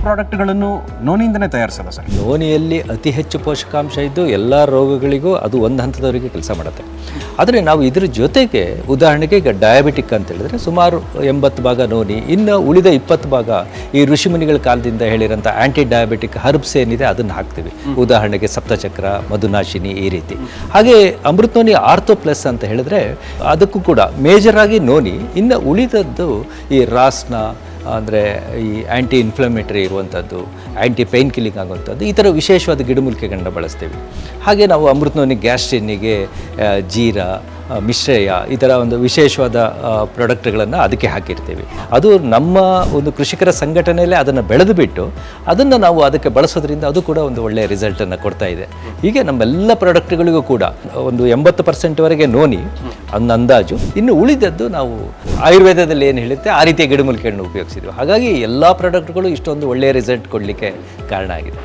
ಪ್ರಾಡಕ್ಟ್ಗಳನ್ನು ನೋನಿಯಿಂದನೇ ತಯಾರಿಸಲ್ಲ ಸರ್? ನೋನಿಯಲ್ಲಿ ಅತಿ ಹೆಚ್ಚು ಪೋಷಕಾಂಶ ಇದ್ದು ಎಲ್ಲ ರೋಗಗಳಿಗೂ ಅದು ಒಂದು ಹಂತದವರೆಗೆ ಕೆಲಸ ಮಾಡುತ್ತೆ. ಆದರೆ ನಾವು ಇದ್ರ ಜೊತೆಗೆ ಉದಾಹರಣೆಗೆ ಈಗ ಡಯಾಬಿಟಿಕ್ ಅಂತ ಹೇಳಿದ್ರೆ ಸುಮಾರು 80 ಭಾಗ ನೋನಿ, ಇನ್ನು ಉಳಿದ 20 ಭಾಗ ಈ ಋಷಿಮುನಿಗಳ ಕಾಲದಿಂದ ಹೇಳಿರೋಂಥ ಆ್ಯಂಟಿ ಡಯಾಬಿಟಿಕ್ ಹರ್ಬ್ಸ್ ಏನಿದೆ ಅದನ್ನು ಹಾಕ್ತೀವಿ. ಉದಾಹರಣೆಗೆ ಸಪ್ತಚಕ್ರ, ಮಧುನಾಶಿನಿ, ಈ ರೀತಿ. ಹಾಗೆ ಅಮೃತ ನೋನಿ ಆರ್ಥೋ ಪ್ಲಸ್ ಅಂತ ಹೇಳಿದ್ರೆ ಅದಕ್ಕೂ ಕೂಡ ಮೇಜರ್ ಆಗಿ ನೋನಿ, ಇನ್ನು ಉಳಿದದ್ದು ಈ ರಾಸ್ನ ಅಂದರೆ ಈ ಆ್ಯಂಟಿ ಇನ್ಫ್ಲಮೇಟರಿ ಇರುವಂಥದ್ದು, ಆ್ಯಂಟಿ ಪೈನ್ ಕಿಲ್ಲಿಂಗ್ ಆಗುವಂಥದ್ದು, ಈ ಥರ ವಿಶೇಷವಾದ ಗಿಡಮೂಲಿಕೆಗಳನ್ನ ಬಳಸ್ತೀವಿ. ಹಾಗೆ ನಾವು ಅಮೃತ ನೋನಿ ಗ್ಯಾಸ್ಟ್ರಿನ್ನಿಗೆ ಜೀರಾ, ಮಿಶ್ರಯ, ಈ ಥರ ಒಂದು ವಿಶೇಷವಾದ ಪ್ರಾಡಕ್ಟ್ಗಳನ್ನು ಅದಕ್ಕೆ ಹಾಕಿರ್ತೀವಿ. ಅದು ನಮ್ಮ ಒಂದು ಕೃಷಿಕರ ಸಂಘಟನೆಯಲ್ಲೇ ಅದನ್ನು ಬೆಳೆದು ಬಿಟ್ಟು ಅದನ್ನು ನಾವು ಅದಕ್ಕೆ ಬಳಸೋದ್ರಿಂದ ಅದು ಕೂಡ ಒಂದು ಒಳ್ಳೆಯ ರಿಸಲ್ಟನ್ನು ಕೊಡ್ತಾ ಇದೆ. ಹೀಗೆ ನಮ್ಮೆಲ್ಲ ಪ್ರಾಡಕ್ಟ್ಗಳಿಗೂ ಕೂಡ ಒಂದು 80% ನೋನಿ ಅನ್ನೋ ಅಂದಾಜು. ಇನ್ನು ಉಳಿದದ್ದು ನಾವು ಆಯುರ್ವೇದದಲ್ಲಿ ಏನು ಹೇಳುತ್ತೆ ಆ ರೀತಿಯ ಗಿಡಮೂಲಿಕೆಗಳನ್ನು ಉಪಯೋಗಿಸಿದ್ವಿ. ಹಾಗಾಗಿ ಎಲ್ಲ ಪ್ರಾಡಕ್ಟ್ಗಳು ಇಷ್ಟೊಂದು ಒಳ್ಳೆಯ ರಿಸಲ್ಟ್ ಕೊಡಲಿಕ್ಕೆ ಕಾರಣ ಆಗಿದೆ.